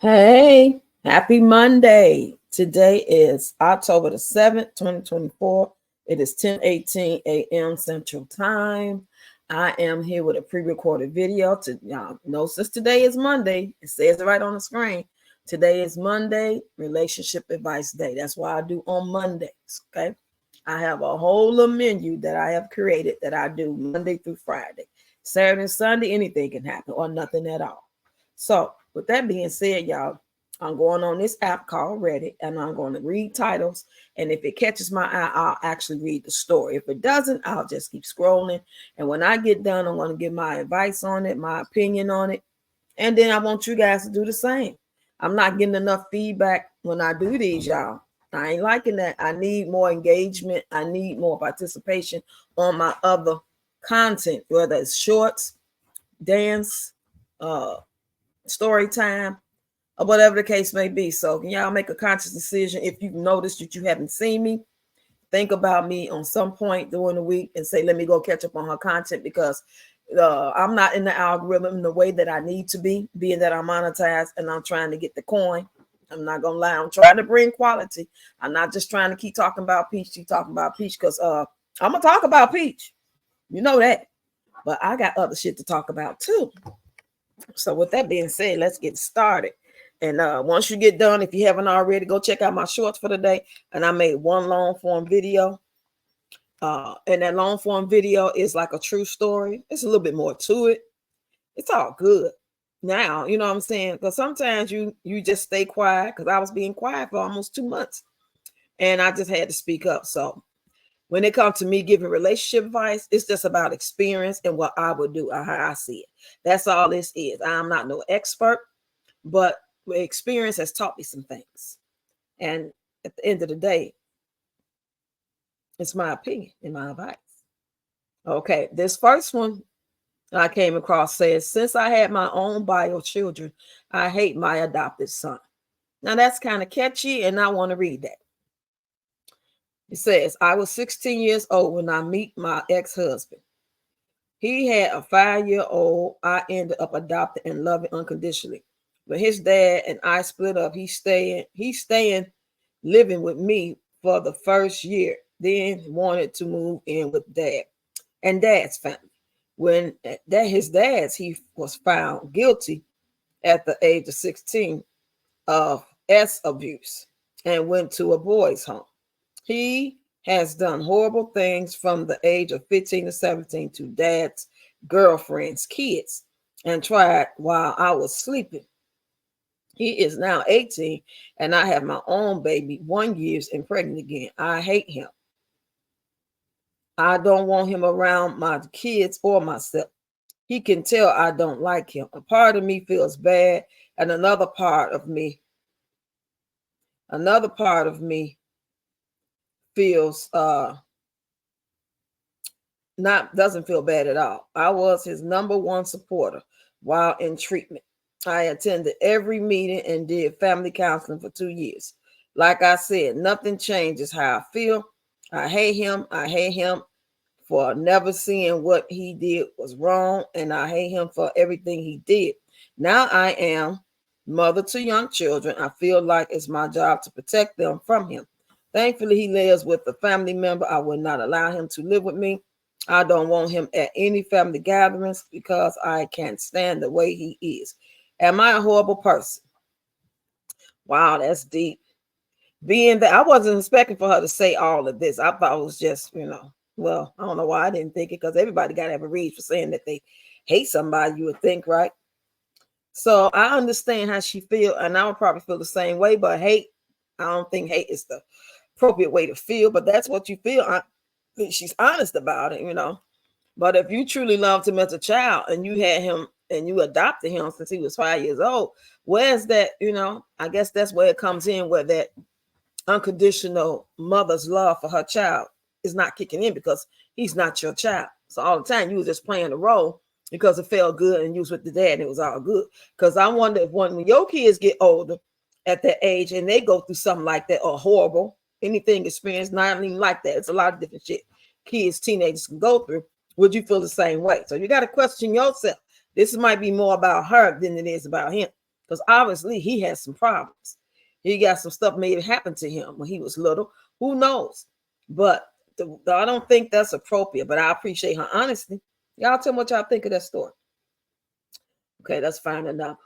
Hey, happy Monday. Today is October the 7th, 2024. It is 10:18 a.m. Central Time. I am here with a pre-recorded video to y'all know since today is Monday. It says it right on the screen. Today is Monday, Relationship Advice Day. That's why I do on Mondays. Okay. I have a whole little menu that I have created that I do Monday through Friday. Saturday and Sunday, anything can happen or nothing at all. So, with that being said, y'all, I'm going on this app called Reddit and I'm going to read titles. And if it catches my eye, I'll actually read the story. If it doesn't, I'll just keep scrolling. And when I get done, I'm going to give my advice on it, my opinion on it. And then I want you guys to do the same. I'm not getting enough feedback when I do these, y'all. I ain't liking that. I need more engagement. I need more participation on my other content, whether it's shorts, dance, uh, story time, or whatever the case may be. So can y'all make a conscious decision if you've noticed that you haven't seen me? Think about me on some point during the week and say, let me go catch up on her content because I'm not in the algorithm the way that I need to be, being that I'm monetized and I'm trying to get the coin. I'm not gonna lie, I'm trying to bring quality. I'm not just trying to keep talking about Peach, keep talking about Peach, because I'm gonna talk about Peach. You know that. But I got other shit to talk about too. So with that being said, let's get started. And once you get done, if you haven't already, go check out my shorts for the day. And I made one long form video. And that long form video is like a true story. It's a little bit more to it. It's all good. Now, you know what I'm saying? Because sometimes you just stay quiet, because I was being quiet for almost 2 months. And I just had to speak up. So when it comes to me giving relationship advice, it's just about experience and what I would do, how I see it. That's all this is. I'm not no expert, but experience has taught me some things. And at the end of the day, it's my opinion and my advice. Okay, this first one I came across says, since I had my own bio children, I hate my adopted son. Now that's kind of catchy, and I want to read that. It says, I was 16 years old when I meet my ex-husband. He had a 5-year-old I ended up adopting and loving unconditionally. When his dad and I split up, he's staying living with me for the first year, then wanted to move in with dad and dad's family. When his dad's, he was found guilty at the age of 16 of S abuse and went to a boys' home. He has done horrible things from the age of 15 to 17 to dad's girlfriend's kids and tried while I was sleeping. He is now 18 and I have my own baby, 1 year and pregnant again. I hate him. I don't want him around my kids or myself. He can tell I don't like him. A part of me feels bad, and another part of me feels not doesn't feel bad at all. I was his number one supporter while in treatment. I attended every meeting and did family counseling for 2 years. Like I said, nothing changes how I feel. I hate him. I hate him for never seeing what he did was wrong, and I hate him for everything he did. Now I am mother to young children. I feel like it's my job to protect them from him. Thankfully, he lives with a family member. I will not allow him to live with me. I don't want him at any family gatherings because I can't stand the way he is. Am I a horrible person? Wow, that's deep. Being that I wasn't expecting for her to say all of this. I thought it was just, well, I don't know why I didn't think it, because everybody got to have a reason for saying that they hate somebody, you would think, right? So I understand how she feel, and I would probably feel the same way, but hate, I don't think hate is the appropriate way to feel, but that's what you feel. I think she's honest about it. But if you truly loved him as a child and you had him and you adopted him since he was 5 years old, where's that, I guess that's where it comes in, where that unconditional mother's love for her child is not kicking in because he's not your child. So all the time you was just playing the role because it felt good and you was with the dad and it was all good. Because I wonder if when your kids get older at that age and they go through something like that or horrible, anything experience, not even like that. It's a lot of different shit kids, teenagers can go through. Would you feel the same way? So you got to question yourself. This might be more about her than it is about him. because obviously he has some problems. He got some stuff maybe happened to him when he was little. Who knows? But I don't think that's appropriate, but I appreciate her honesty. Y'all tell me what y'all think of that story. Okay, that's fine enough.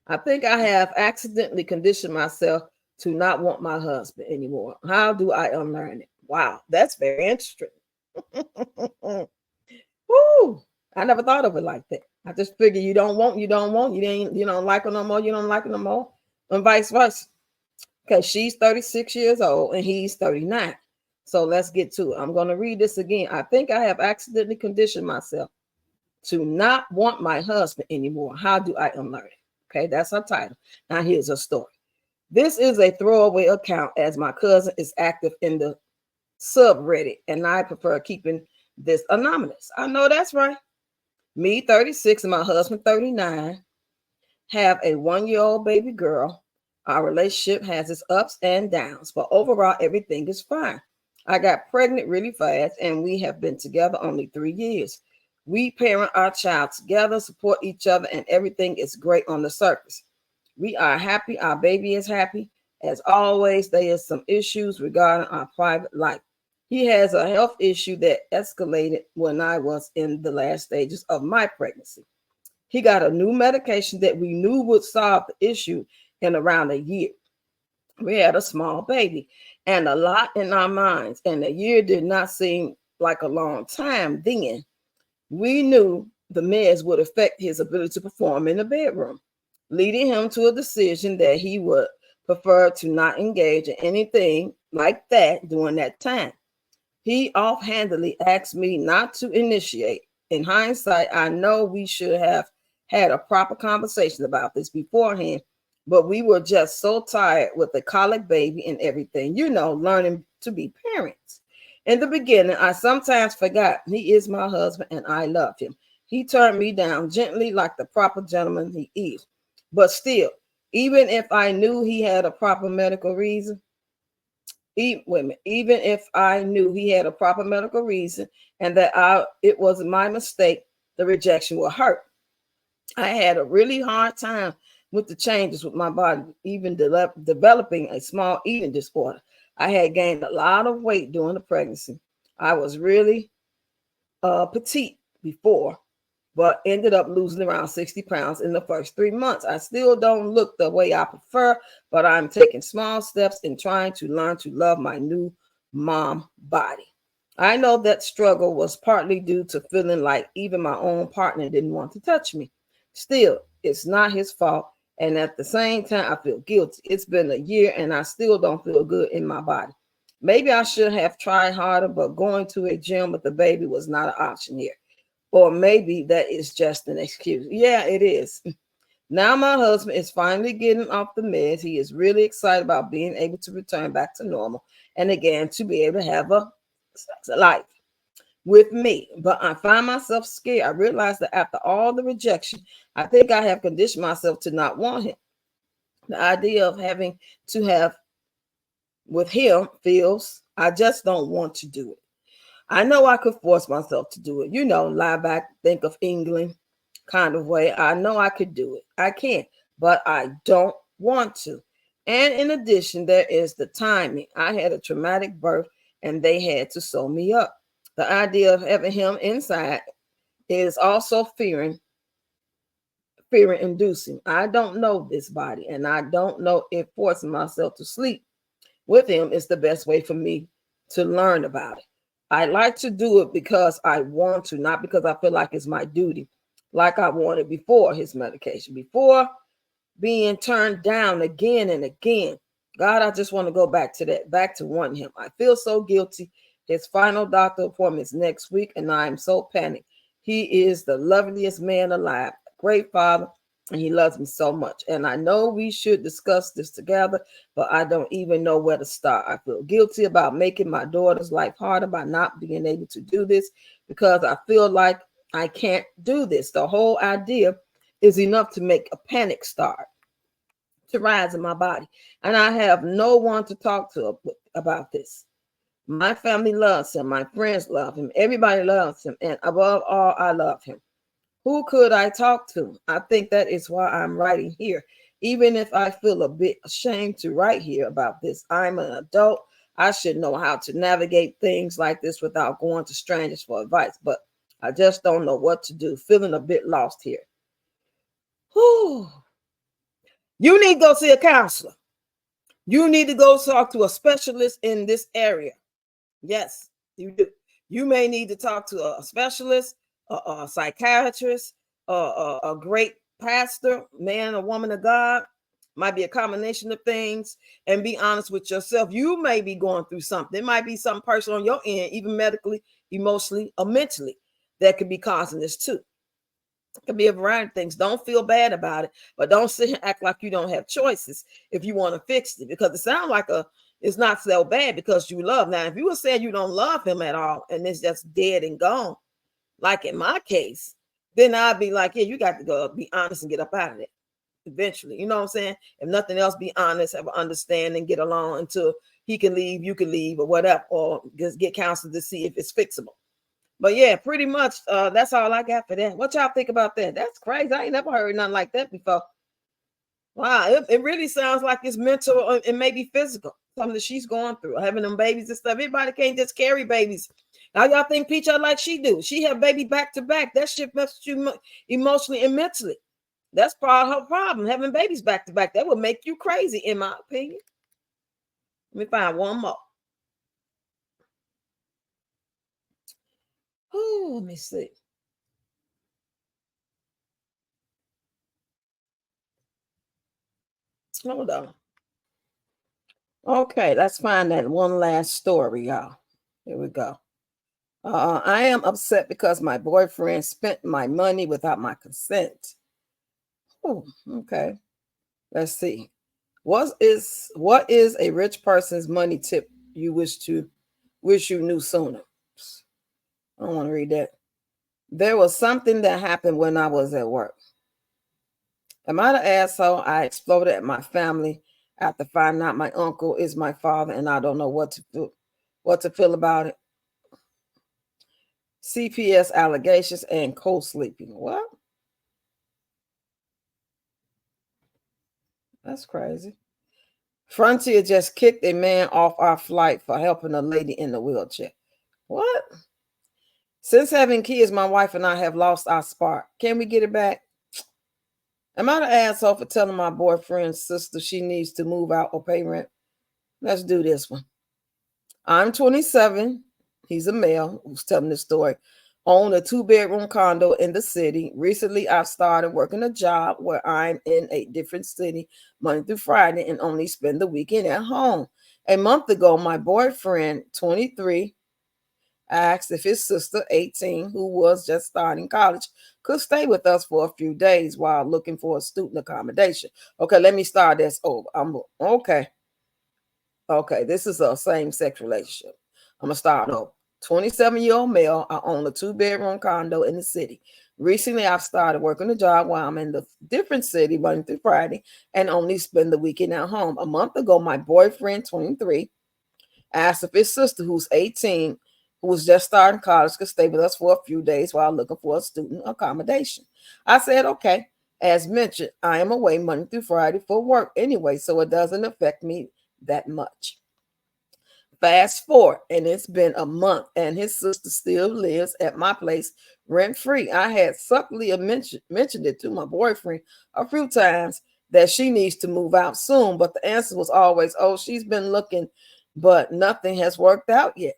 I think I have accidentally conditioned myself to not want my husband anymore. How do I unlearn it? Wow, that's very interesting. Woo! I never thought of it like that. I just figure you don't want, you don't like her no more, you don't like her no more, and vice versa. Okay, she's 36 years old and he's 39. So let's get to it. I'm going to read this again. I think I have accidentally conditioned myself to not want my husband anymore. How do I unlearn it? Okay, that's her title. Now here's a story. This is a throwaway account as my cousin is active in the subreddit and I prefer keeping this anonymous. I know that's right. Me, 36, and my husband, 39, have a 1-year-old baby girl. Our relationship has its ups and downs, but overall, everything is fine. I got pregnant really fast, and we have been together only 3 years. We parent our child together, support each other, and everything is great on the surface. We are happy. Our baby is happy. As always, there is some issues regarding our private life. He has a health issue that escalated when I was in the last stages of my pregnancy. He got a new medication that we knew would solve the issue in around a year. We had a small baby and a lot in our minds, and a year did not seem like a long time then. We knew the meds would affect his ability to perform in the bedroom, leading him to a decision that he would prefer to not engage in anything like that during that time. He offhandedly asked me not to initiate. In hindsight, I know we should have had a proper conversation about this beforehand, but we were just so tired with the colic baby and everything, learning to be parents. In the beginning, I sometimes forgot he is my husband and I love him. He turned me down gently like the proper gentleman he is. But still, even if I knew he had a proper medical reason, even if I knew he had a proper medical reason and that it was my mistake, the rejection will hurt. I had a really hard time with the changes with my body, even developing a small eating disorder. I had gained a lot of weight during the pregnancy. I was really petite before, but ended up losing around 60 pounds in the first 3 months. I still don't look the way I prefer, but I'm taking small steps in trying to learn to love my new mom body. I know that struggle was partly due to feeling like even my own partner didn't want to touch me. Still, it's not his fault. And at the same time, I feel guilty. It's been a year and I still don't feel good in my body. Maybe I should have tried harder, but going to a gym with the baby was not an option here. Or maybe that is just an excuse. Yeah, it is. Now my husband is finally getting off the meds. He is really excited about being able to return back to normal and again to be able to have a sex life with me. But I find myself scared. I realize that after all the rejection, I think I have conditioned myself to not want him. The idea of having to have with him feels I just don't want to do it. I know I could force myself to do it, lie back, think of England kind of way. I know I could do it. I can, but I don't want to. And in addition, there is the timing. I had a traumatic birth and they had to sew me up. The idea of having him inside is also fear inducing. I don't know this body and I don't know if forcing myself to sleep with him is the best way for me to learn about it. I like to do it because I want to, not because I feel like it's my duty, like I wanted before his medication, before being turned down again and again. God, I just want to go back to that, back to wanting him. I feel so guilty. His final doctor appointment is next week, and I am so panicked. He is the loveliest man alive, great father, and he loves me so much. And I know we should discuss this together, but I don't even know where to start. I feel guilty about making my daughter's life harder by not being able to do this because I feel like I can't do this. The whole idea is enough to make a panic start to rise in my body. And I have no one to talk to about this. My family loves him. My friends love him. Everybody loves him. And above all, I love him. Who could I talk to? I think that is why I'm writing here. Even if I feel a bit ashamed to write here about this, I'm an adult. I should know how to navigate things like this without going to strangers for advice, but I just don't know what to do. Feeling a bit lost here. Whew. You need to go see a counselor. You need to go talk to a specialist in this area. Yes, you do. You may need to talk to a specialist, a psychiatrist, a great pastor, man or woman of God. Might be a combination of things, and be honest with yourself. You may be going through something. It might be something personal on your end, even medically, emotionally, or mentally, that could be causing this too. It could be a variety of things. Don't feel bad about it, but don't sit and act like you don't have choices if you want to fix it, because it sounds like it's not so bad because you love. Now, if you were saying you don't love him at all and it's just dead and gone, like in my case, then I'd be like, yeah, you got to go be honest and get up out of it eventually. You know what I'm saying? If nothing else, be honest, have an understanding, get along until he can leave, you can leave, or whatever, or just get counseled to see if it's fixable. But yeah, pretty much that's all I got for that. What y'all think about that? That's crazy. I ain't never heard nothing like that before. Wow, it really sounds like it's mental and maybe physical, something that she's going through, having them babies and stuff. Everybody can't just carry babies. Now y'all think Peach like she do. She have baby back to back. That shit messes you emotionally and mentally. That's part of her problem, having babies back to back. That would make you crazy, in my opinion. Let me find one more. Oh, let me see. Hold on. Okay, let's find that one last story, y'all. Here we go. I am upset because my boyfriend spent my money without my consent. Oh, okay. Let's see. What is a rich person's money tip you wish you knew sooner? I don't want to read that. There was something that happened when I was at work. Am I the asshole? I exploded at my family after finding out my uncle is my father, and I don't know what to feel about it. CPS allegations and co-sleeping. What? That's crazy. Frontier just kicked a man off our flight for helping a lady in the wheelchair. What? Since having kids, my wife and I have lost our spark. Can we get it back? Am I the asshole for telling my boyfriend's sister she needs to move out or pay rent? Let's do this one. I'm 27. He's a male who's telling this story. Own a 2-bedroom condo in the city. Recently, I've started working a job where I'm in a different city Monday through Friday and only spend the weekend at home. A month ago, my boyfriend, 23, asked if his sister, 18, who was just starting college, could stay with us for a few days while looking for a student accommodation. Okay, let me start this over. Okay, this is a same-sex relationship. I'm going to start over. 27-year-old male. I own a 2-bedroom condo in the city. Recently, I've started working a job while I'm in the different city Monday through Friday and only spend the weekend at home. A month ago, my boyfriend, 23, asked if his sister, who's 18, who was just starting college, could stay with us for a few days while looking for a student accommodation. I said, okay. As mentioned, I am away Monday through Friday for work anyway, so it doesn't affect me that much. Fast forward, and it's been a month, and his sister still lives at my place rent free. I had subtly mentioned it to my boyfriend a few times that she needs to move out soon, but the answer was always, oh, she's been looking, but nothing has worked out yet.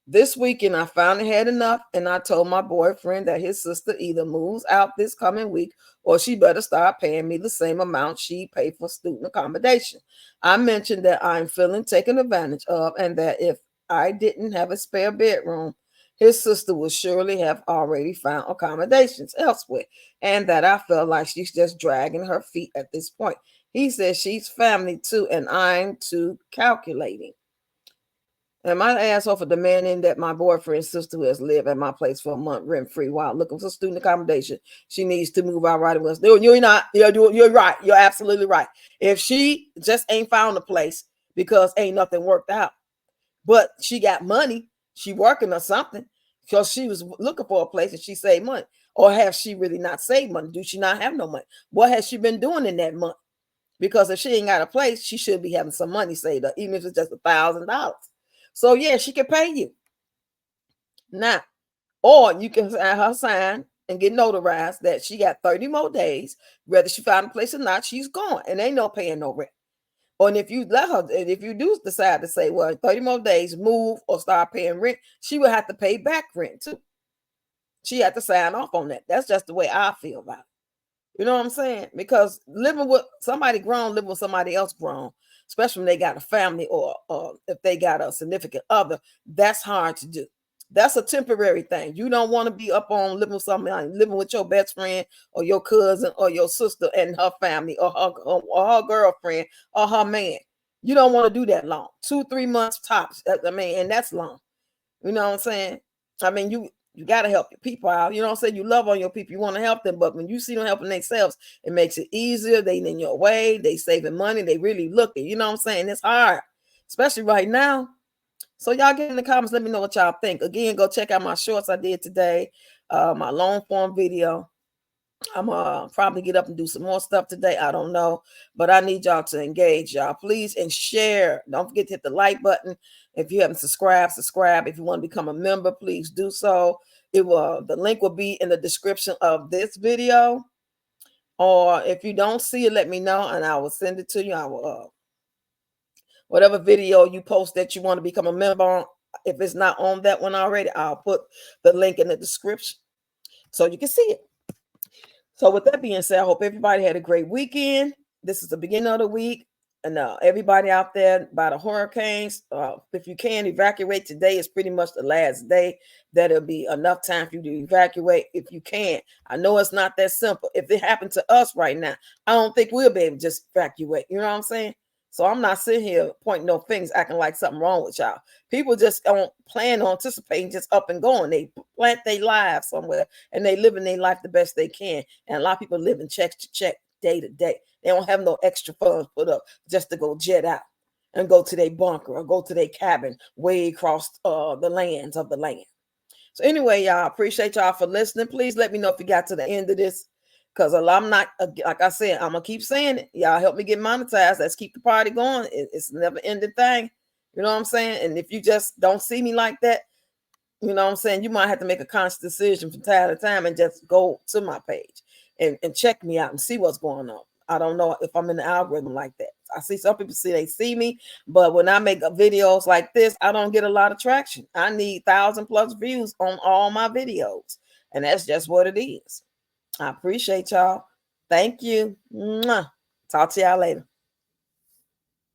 This weekend, I finally had enough, and I told my boyfriend that his sister either moves out this coming week or she better start paying me the same amount she paid for student accommodation. I mentioned that I'm feeling taken advantage of and that if I didn't have a spare bedroom, his sister would surely have already found accommodations elsewhere, and that I felt like she's just dragging her feet at this point. He says she's family too, and I'm too calculating. Am I the asshole for demanding that my boyfriend's sister, who has lived at my place for a month rent free while looking for student accommodation, she needs to move out right away? No, you're not. You're right. You're absolutely right. If she just ain't found a place because ain't nothing worked out, but she got money, she working or something, because she was looking for a place and she saved money. Or has she really not saved money? Do she not have no money? What has she been doing in that month? Because if she ain't got a place, she should be having some money saved up, even if it's just $1,000. So yeah, she can pay you now. Or you can have her sign and get notarized that she got 30 more days. Whether she found a place or not, she's gone. And ain't no paying no rent. Or and if you let her, and if you do decide to say, well, 30 more days, move or start paying rent, she will have to pay back rent too. She had to sign off on that. That's just the way I feel about it. You know what I'm saying? Because living with somebody grown, living with somebody else grown, especially when they got a family or if they got a significant other, that's hard to do. That's a temporary thing. You don't want to be up on living with somebody, living with your best friend or your cousin or your sister and her family or her girlfriend or her man. You don't want to do that long. 2-3 months tops. I mean, and that's long. You know what I'm saying? I mean, you got to help your people out. You know what I'm saying? You love on your people. You want to help them. But when you see them helping themselves, it makes it easier. They in your way. They saving money. They really looking. You know what I'm saying? It's hard, especially right now. So y'all get in the comments. Let me know what y'all think. Again, go check out my shorts I did today. My long form video. I'm probably get up and do some more stuff today. I don't know, but I need y'all to engage, y'all. Please and share. Don't forget to hit the like button. If you haven't subscribed, subscribe. If you want to become a member, please do so. The link will be in the description of this video. Or if you don't see it, let me know and I will send it to you. I will whatever video you post that you want to become a member on. If it's not on that one already, I'll put the link in the description so you can see it. So with that being said, I hope everybody had a great weekend. This is the beginning of the week. And everybody out there by the hurricanes, if you can evacuate today, is pretty much the last day. That'll be enough time for you to evacuate if you can. I know it's not that simple. If it happened to us right now, I don't think we'll be able to just evacuate. You know what I'm saying? So I'm not sitting here pointing no fingers, acting like something wrong with y'all. People just don't plan on anticipating, just up and going. They plant their lives somewhere and they living their life the best they can. And a lot of people living check to check, day to day. They don't have no extra funds put up just to go jet out and go to their bunker or go to their cabin way across the lands of the land. So anyway, y'all, appreciate y'all for listening. Please let me know if you got to the end of this. Because I'm not, like I said, I'm going to keep saying it. Y'all help me get monetized. Let's keep the party going. It's a never ending thing. You know what I'm saying? And if you just don't see me like that, you know what I'm saying? You might have to make a conscious decision from time to time and just go to my page and check me out and see what's going on. I don't know if I'm in the algorithm like that. I see some people they see me, but when I make videos like this, I don't get a lot of traction. I need 1,000+ views on all my videos. And that's just what it is. I appreciate y'all. Thank you. Mwah. Talk to y'all later.